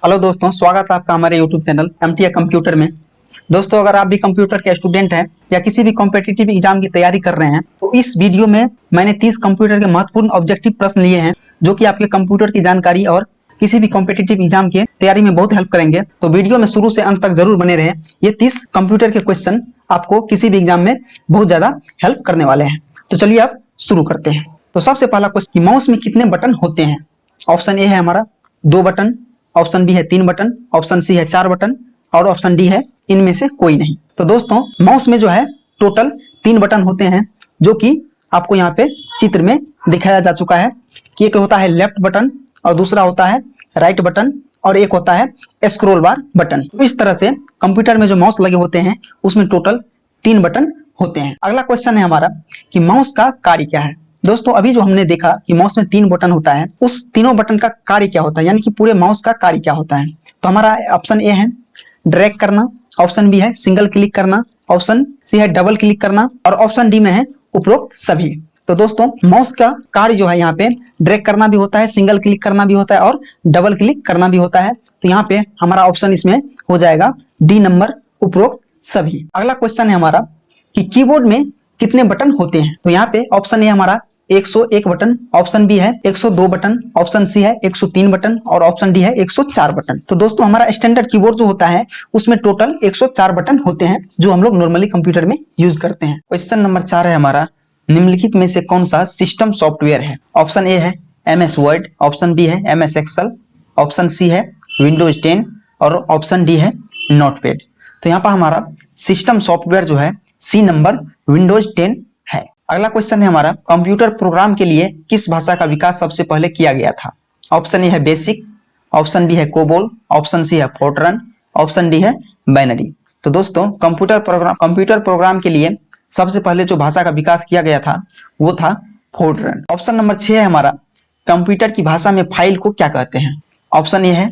Hello दोस्तों, स्वागत है आपका हमारे यूट्यूब चैनल एमटीए कंप्यूटर में। दोस्तों, अगर आप भी कंप्यूटर के स्टूडेंट हैं या किसी भी कॉम्पिटिटिव एग्जाम की तैयारी कर रहे हैं तो इस वीडियो में मैंने 30 कंप्यूटर के महत्वपूर्ण ऑब्जेक्टिव प्रश्न लिए हैं जो कि आपके कंप्यूटर की जानकारी और किसी भी कॉम्पिटिटिव एग्जाम की तैयारी में बहुत हेल्प करेंगे। तो वीडियो में शुरू से अंत तक जरूर बने रहे। ये 30 कंप्यूटर के क्वेश्चन आपको किसी भी एग्जाम में बहुत ज्यादा हेल्प करने वाले हैं। तो चलिए आप शुरू करते हैं। तो सबसे पहला क्वेश्चन, माउस में कितने बटन होते हैं? ऑप्शन ए है हमारा 2 बटन, ऑप्शन बी है 3 बटन, ऑप्शन सी है 4 बटन और ऑप्शन डी है इनमें से कोई नहीं। तो दोस्तों, माउस में जो है टोटल 3 बटन होते हैं जो कि आपको यहाँ पे चित्र में दिखाया जा चुका है कि एक होता है लेफ्ट बटन और दूसरा होता है राइट बटन और एक होता है स्क्रॉल बार बटन। तो इस तरह से कंप्यूटर में जो माउस लगे होते हैं उसमें टोटल 3 बटन होते हैं। अगला क्वेश्चन है हमारा कि माउस का कार्य क्या है। दोस्तों, अभी जो हमने देखा कि माउस में 3 बटन होता है, उस तीनों बटन का कार्य क्या होता है, यानी कि पूरे माउस का कार्य क्या होता है। तो हमारा ऑप्शन ए है ड्रैग करना, ऑप्शन बी है सिंगल क्लिक करना, ऑप्शन सी है डबल क्लिक करना और ऑप्शन डी में है उपरोक्त सभी। तो दोस्तों, माउस का कार्य जो है यहाँ पे ड्रैग करना भी होता है, सिंगल क्लिक करना भी होता है और डबल क्लिक करना भी होता है। तो यहाँ पे हमारा ऑप्शन इसमें हो जाएगा डी नंबर, उपरोक्त सभी। अगला क्वेश्चन है हमारा कि कीबोर्ड में कितने बटन होते हैं। तो यहाँ पे ऑप्शन ए हमारा 101 बटन, ऑप्शन बी है 102 बटन, ऑप्शन सी है 103 बटन और ऑप्शन डी है 104 बटन। तो दोस्तों, हमारा स्टैंडर्ड कीबोर्ड जो होता है उसमें टोटल 104 बटन होते हैं जो हम लोग नॉर्मली कंप्यूटर में यूज करते हैं। क्वेश्चन नंबर 4 है हमारा, निम्नलिखित में से कौन सा सिस्टम सॉफ्टवेयर है। ऑप्शन ए है MS वर्ड, ऑप्शन बी है MS एक्सेल, ऑप्शन सी है विंडोज 10 और ऑप्शन डी है नोटपैड। तो यहाँ पर हमारा सिस्टम सॉफ्टवेयर जो है सी नंबर विंडोज 10 है। अगला क्वेश्चन है हमारा, कंप्यूटर प्रोग्राम के लिए किस भाषा का विकास सबसे पहले किया गया था। ऑप्शन ए है बेसिक, ऑप्शन बी है कोबोल, ऑप्शन सी है फोर्ट्रन, ऑप्शन डी है बाइनरी। तो दोस्तों, कंप्यूटर प्रोग्राम के लिए सबसे पहले जो भाषा का विकास किया गया था वो था फोर्ट्रन। ऑप्शन नंबर 6 है हमारा, कंप्यूटर की भाषा में फाइल को क्या कहते हैं। ऑप्शन ए है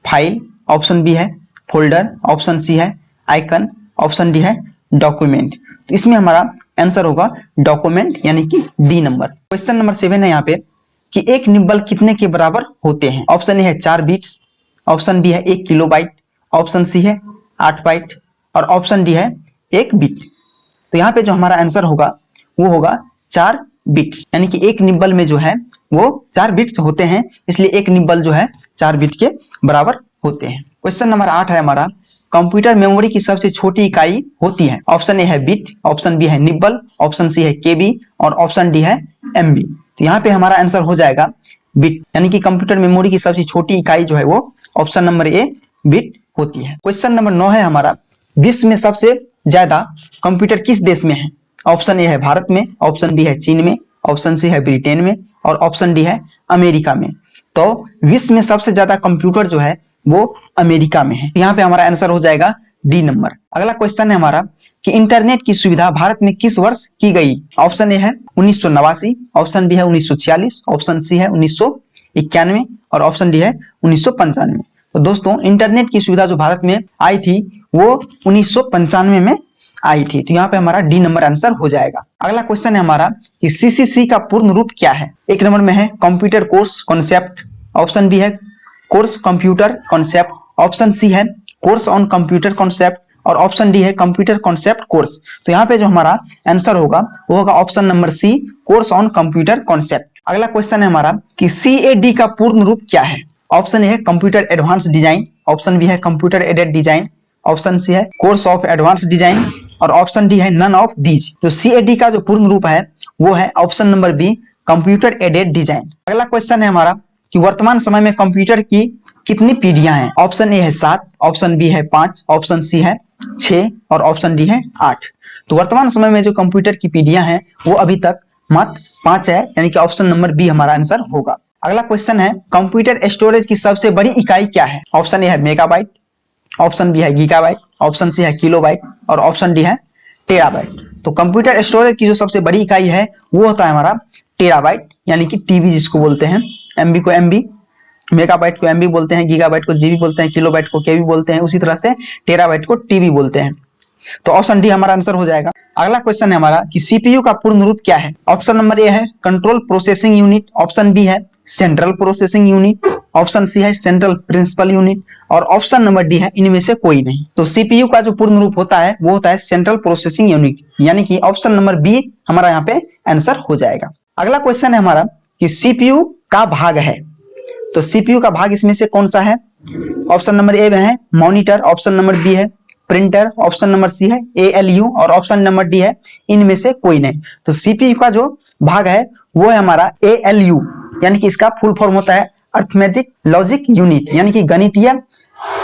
फाइल, ऑप्शन बी है फोल्डर, ऑप्शन सी है आइकन, ऑप्शन डी है डॉक्यूमेंट। तो इसमें हमारा आंसर होगा डॉक्यूमेंट, यानी कि डी नंबर। क्वेश्चन नंबर 7 है यहाँ पे कि एक निब्बल कितने के बराबर होते हैं। ऑप्शन ए है 4 बिट्स, ऑप्शन बी है 1 किलोबाइट, ऑप्शन सी है 8 बाइट और ऑप्शन डी है 1 बिट। तो यहाँ पे जो हमारा आंसर होगा वो होगा 4 बिट्स, यानी कि एक निब्बल में जो है वो 4 बिट्स होते हैं, इसलिए एक निब्बल जो है 4 बिट के बराबर होते हैं। क्वेश्चन नंबर 8 है हमारा, कंप्यूटर मेमोरी की सबसे छोटी इकाई होती है। ऑप्शन ए है बिट, ऑप्शन बी है निब्बल, ऑप्शन सी है केबी और ऑप्शन डी है एमबी। तो यहाँ पे हमारा आंसर हो जाएगा बिट, यानी कि कंप्यूटर मेमोरी की सबसे छोटी इकाई जो है वो ऑप्शन नंबर ए बिट होती है। क्वेश्चन नंबर 9 है हमारा, विश्व में सबसे ज्यादा कंप्यूटर किस देश में है। ऑप्शन ए है भारत में, ऑप्शन बी है चीन में, ऑप्शन सी है ब्रिटेन में और ऑप्शन डी है अमेरिका में। तो विश्व में सबसे ज्यादा कंप्यूटर जो है वो अमेरिका में है। यहाँ पे हमारा आंसर हो जाएगा डी नंबर। अगला क्वेश्चन है हमारा कि इंटरनेट की सुविधा भारत में किस वर्ष की गई। ऑप्शन ए है 1989, ऑप्शन बी है 1946, ऑप्शन सी है 1991 और ऑप्शन डी है 1995। तो दोस्तों, इंटरनेट की सुविधा जो भारत में आई थी वो 1995 में आई थी। तो यहाँ पे हमारा डी नंबर आंसर हो जाएगा। अगला क्वेश्चन है हमारा कि CCC का पूर्ण रूप क्या है। एक नंबर में है computer course concept, option B है course computer concept, option C है कोर्स ऑन कंप्यूटर कॉन्सेप्ट और ऑप्शन डी है कंप्यूटर कॉन्सेप्ट कोर्स। तो यहाँ पे जो हमारा आंसर होगा वो होगा option number C, course on computer concept. अगला क्वेश्चन है हमारा कि CAD का पूर्ण रूप क्या है। ऑप्शन ए है computer advance design, option B है computer aided design, option C है कोर्स ऑफ एडवांस डिजाइन और ऑप्शन डी है नन ऑफ दीज। तो CAD का जो पूर्ण रूप है वो है option number B, computer aided design. अगला क्वेश्चन है हमारा कि वर्तमान समय में कंप्यूटर की कितनी पीढ़ियां हैं। ऑप्शन ए है 7, ऑप्शन बी है 5, ऑप्शन सी है 6 और ऑप्शन डी है 8। तो वर्तमान समय में जो कंप्यूटर की पीढ़ियां हैं वो अभी तक मात्र 5 है, यानी कि ऑप्शन नंबर बी हमारा आंसर होगा। अगला क्वेश्चन है, कंप्यूटर स्टोरेज की सबसे बड़ी इकाई क्या है। ऑप्शन ए है मेगाबाइट, ऑप्शन बी है गीगाबाइट, ऑप्शन सी है किलोबाइट और ऑप्शन डी है टेराबाइट। तो कंप्यूटर स्टोरेज की जो सबसे बड़ी इकाई है वो होता है हमारा टेराबाइट, यानी कि टीबी जिसको बोलते हैं। एमबी को एमबी, मेगाबाइट को एमबी बोलते हैं, गीगाबाइट को जीबी बोलते हैं, किलोबाइट को केबी बोलते हैं, उसी तरह से टेराबाइट को टीबी बोलते हैं। तो ऑप्शन डी हमारा आंसर हो जाएगा। अगला क्वेश्चन है हमारा कि सीपीयू का पूर्ण रूप क्या है। ऑप्शन नंबर ए है control processing unit, option B है central processing unit, option C है सेंट्रल प्रिंसिपल यूनिट और ऑप्शन नंबर डी है इनमें से कोई नहीं। तो सीपीयू का जो पूर्ण रूप होता है वो होता है सेंट्रल प्रोसेसिंग यूनिट, यानी कि ऑप्शन नंबर बी हमारा यहाँ पे आंसर हो जाएगा। अगला क्वेश्चन है हमारा कि सीपीयू का भाग है, तो सीपीयू का भाग इसमें से कौन सा है? ऑप्शन नंबर ए में है मॉनिटर, ऑप्शन नंबर बी है प्रिंटर, ऑप्शन नंबर सी है एएलयू और ऑप्शन नंबर डी है इनमें से कोई नहीं। तो सीपीयू का जो भाग है वो है हमारा एएलयू, यानी कि इसका फुल फॉर्म होता है अर्थमेटिक लॉजिक यूनिट, यानी कि गणितीय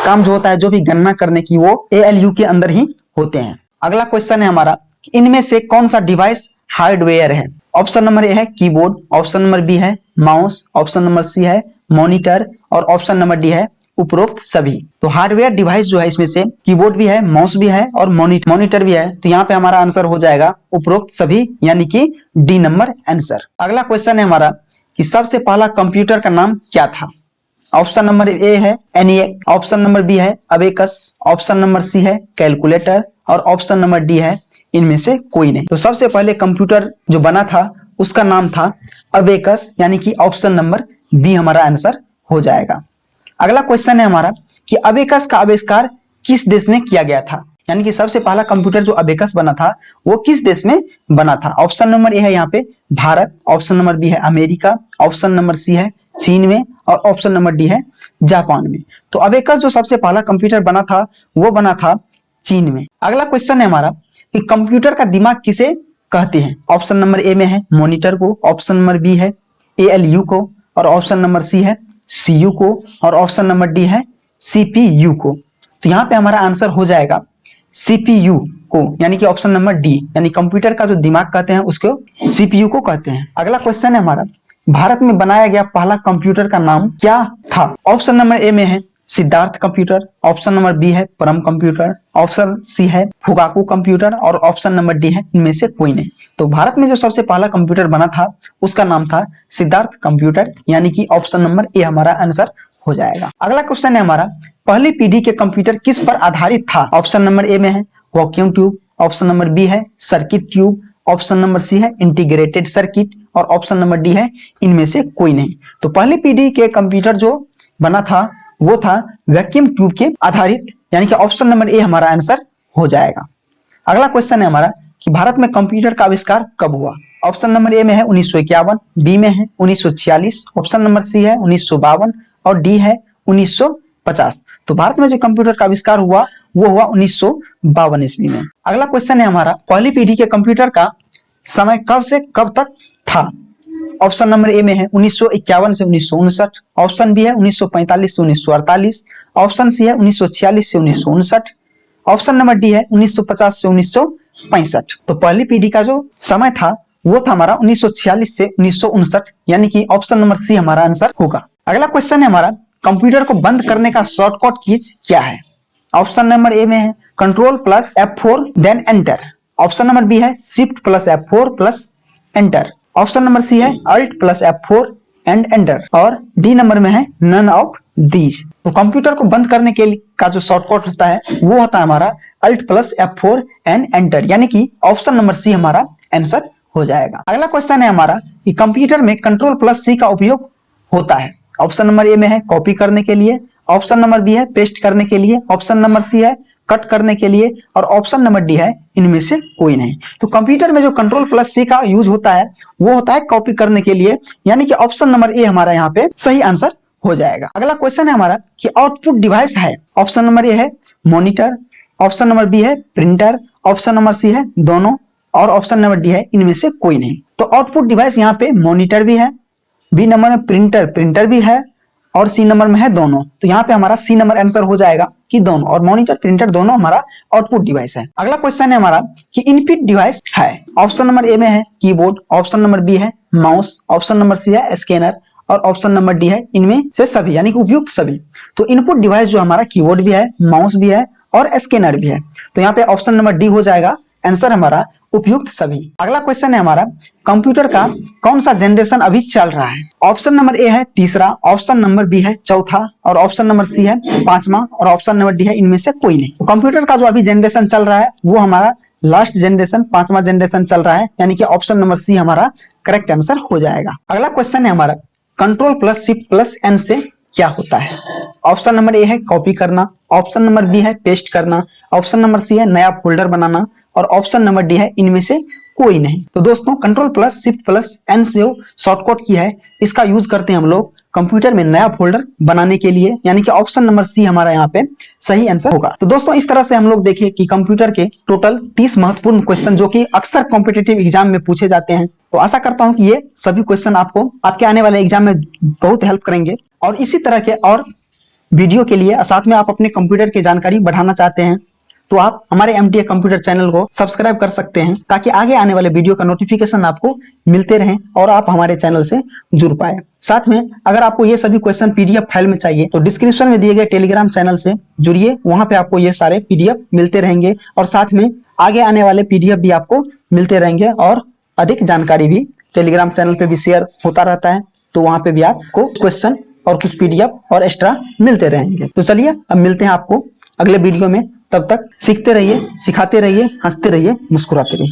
काम जो होता है, जो भी गणना करने की, वो एएलयू के अंदर ही होते हैं। अगला क्वेश्चन है हमारा इनमें से कौन सा डिवाइस हार्डवेयर है? ऑप्शन नंबर ए है कीबोर्ड, ऑप्शन नंबर बी है माउस, ऑप्शन नंबर सी है मॉनिटर और ऑप्शन नंबर डी है उपरोक्त सभी। तो हार्डवेयर डिवाइस जो है इसमें से कीबोर्ड भी है, माउस भी है और मॉनिटर भी है। तो यहाँ पे हमारा आंसर हो जाएगा उपरोक्त सभी, यानी कि डी नंबर आंसर। अगला क्वेश्चन है हमारा कि सबसे पहला कंप्यूटर का नाम क्या था? ऑप्शन नंबर ए है एनिएक, ऑप्शन नंबर बी है अबेकस, ऑप्शन नंबर सी है कैलकुलेटर और ऑप्शन नंबर डी है इनमें से कोई नहीं। तो सबसे पहले कंप्यूटर जो बना था उसका नाम था अबेकस, यानी कि ऑप्शन नंबर बी हमारा आंसर हो जाएगा। अगला क्वेश्चन है हमारा कि अबेकस का आविष्कार किस देश में किया गया था? यानी कि सबसे पहला कंप्यूटर जो अबेकस बना था वो किस देश में बना था? ऑप्शन नंबर ए है यहाँ पे भारत, ऑप्शन नंबर बी है अमेरिका, ऑप्शन नंबर सी है चीन में और ऑप्शन नंबर डी है जापान में। तो अबेकस जो सबसे पहला कंप्यूटर बना था वो बना था चीन में। अगला क्वेश्चन है हमारा कि कंप्यूटर का दिमाग किसे कहते हैं? ऑप्शन नंबर ए में है मॉनिटर को, ऑप्शन नंबर बी है एएलयू को और ऑप्शन नंबर सी है सीयू को और ऑप्शन नंबर डी है सीपीयू को। तो यहाँ पे हमारा आंसर हो जाएगा सीपीयू को, यानी कि ऑप्शन नंबर डी, यानी कंप्यूटर का जो दिमाग कहते हैं उसको सीपीयू को कहते हैं। अगला क्वेश्चन है हमारा भारत में बनाया गया पहला कंप्यूटर का नाम क्या था? ऑप्शन नंबर ए में है Siddharth computer, option number B है परम कंप्यूटर, ऑप्शन सी है फुगाकू कंप्यूटर और ऑप्शन नंबर डी है इनमें से कोई नहीं। तो भारत में जो सबसे पहला कंप्यूटर बना था उसका नाम था सिद्धार्थ कंप्यूटर, यानी कि ऑप्शन नंबर ए हमारा आंसर हो जाएगा। अगला क्वेश्चन है हमारा पहली पीढ़ी के कंप्यूटर किस पर आधारित था? ऑप्शन नंबर ए में है vacuum tube, option number B है circuit tube, option number C है इंटीग्रेटेड सर्किट और ऑप्शन नंबर डी है इनमें से कोई नहीं। तो पहली पीढ़ी के कंप्यूटर जो बना था वो था वैक्यूम ट्यूब के आधारित, यानी कि ऑप्शन नंबर ए हमारा आंसर हो जाएगा। अगला क्वेश्चन है हमारा कि भारत में कंप्यूटर का आविष्कार कब हुआ? ऑप्शन नंबर ए में है 1951, बी में है 1946, ऑप्शन नंबर सी है 1952 और डी है 1950। तो भारत में जो कंप्यूटर का आविष्कार हुआ वो हुआ 1952 ईस्वी में। अगला क्वेश्चन है हमारा पहली पीढ़ी के कंप्यूटर का समय कब से कब तक था? ऑप्शन नंबर ए में है 1951 से 1959, ऑप्शन बी है 1945 से 1948, ऑप्शन सी है 1946 से 1959, ऑप्शन नंबर डी है 1950 से 1965। तो पहली पीढ़ी का जो समय था वो था हमारा 1946 से 1959, यानी कि ऑप्शन नंबर सी हमारा आंसर होगा। अगला क्वेश्चन है हमारा कंप्यूटर को बंद करने का शॉर्टकट कीज क्या है? ऑप्शन नंबर ए में है control plus F4 then enter, option number B है shift plus F4 plus enter, option number C है alt plus F4 and enter और डी नंबर में है नन ऑफ दीज। तो कंप्यूटर को बंद करने के लिए का जो शॉर्टकट होता है वो होता है हमारा alt plus F4 and enter, यानी कि ऑप्शन नंबर सी हमारा आंसर हो जाएगा। अगला क्वेश्चन है हमारा कि कंप्यूटर में कंट्रोल प्लस सी का उपयोग होता है। ऑप्शन नंबर ए में है कॉपी करने के लिए, ऑप्शन नंबर बी है पेस्ट करने के लिए, ऑप्शन नंबर सी है कट करने के लिए और ऑप्शन नंबर डी है इनमें से कोई नहीं। तो कंप्यूटर में जो कंट्रोल प्लस सी का यूज होता है वो होता है कॉपी करने के लिए, यानी कि ऑप्शन नंबर ए हमारा यहाँ पे सही आंसर हो जाएगा। अगला क्वेश्चन है हमारा कि आउटपुट डिवाइस है। ऑप्शन नंबर ए है मॉनिटर, ऑप्शन नंबर बी है प्रिंटर, ऑप्शन नंबर सी है दोनों और ऑप्शन नंबर डी है इनमें से कोई नहीं। तो आउटपुट डिवाइस यहाँ पे मॉनिटर भी है, बी नंबर में प्रिंटर भी है और सी नंबर में है दोनों। तो यहाँ पे हमारा सी नंबर आंसर हो जाएगा कि दोनों, और मॉनिटर प्रिंटर दोनों हमारा आउटपुट डिवाइस है। अगला क्वेश्चन है हमारा कि इनपुट डिवाइस है। ऑप्शन नंबर ए में है कीबोर्ड, ऑप्शन नंबर बी है माउस, ऑप्शन नंबर सी है स्कैनर और ऑप्शन नंबर डी है इनमें से सभी, यानी कि उपयुक्त सभी। तो इनपुट डिवाइस जो हमारा कीबोर्ड भी है, माउस भी है और स्कैनर भी है। तो यहाँ पे ऑप्शन नंबर डी हो जाएगा आंसर हमारा उपयुक्त सभी। अगला क्वेश्चन है हमारा कंप्यूटर का कौन सा जनरेशन अभी चल रहा है? ऑप्शन नंबर ए है तीसरा, ऑप्शन नंबर बी है चौथा और ऑप्शन नंबर सी है पांचवा और ऑप्शन नंबर डी है इनमें से कोई नहीं। तो कंप्यूटर का जो अभी जनरेशन चल रहा है वो हमारा लास्ट जनरेशन, पांचवा जनरेशन चल रहा है, यानी कि ऑप्शन नंबर सी हमारा करेक्ट आंसर हो जाएगा। अगला क्वेश्चन है हमारा control plus shift plus N से क्या होता है। ऑप्शन नंबर ए है कॉपी करना, ऑप्शन नंबर बी है पेस्ट करना, ऑप्शन नंबर सी है नया फोल्डर बनाना और ऑप्शन नंबर डी है इनमें से कोई नहीं। तो दोस्तों control plus shift plus N से शॉर्टकट की है, इसका यूज करते हैं हम लोग कंप्यूटर में नया फोल्डर बनाने के लिए, यानी कि ऑप्शन नंबर सी हमारा यहाँ पे सही आंसर होगा। तो दोस्तों इस तरह से हम लोग देखें कि कंप्यूटर के टोटल 30 महत्वपूर्ण क्वेश्चन जो कि अक्सर कॉम्पिटिटिव एग्जाम में पूछे जाते हैं। तो आशा करता हूं कि ये सभी क्वेश्चन आपको आपके आने वाले एग्जाम में बहुत हेल्प करेंगे। और इसी तरह के और वीडियो के लिए साथ में आप अपने कंप्यूटर की जानकारी बढ़ाना चाहते हैं तो आप हमारे MTA कंप्यूटर चैनल को सब्सक्राइब कर सकते हैं, ताकि आगे आने वाले वीडियो का नोटिफिकेशन आपको मिलते रहें और आप हमारे चैनल से जुड़ पाए। साथ में अगर आपको ये सभी क्वेश्चन PDF फाइल में चाहिए तो डिस्क्रिप्शन में दिए गए टेलीग्राम चैनल से जुड़िए, वहां पे आपको ये सारे PDF मिलते रहेंगे और साथ में आगे आने वाले PDF भी आपको मिलते रहेंगे और अधिक जानकारी भी टेलीग्राम चैनल पे भी शेयर होता रहता है, तो वहां पे भी आपको क्वेश्चन और कुछ PDF और एक्स्ट्रा मिलते रहेंगे। तो चलिए अब मिलते हैं आपको अगले वीडियो में, तब तक सीखते रहिए, सिखाते रहिए, हंसते रहिए, मुस्कुराते रहिए।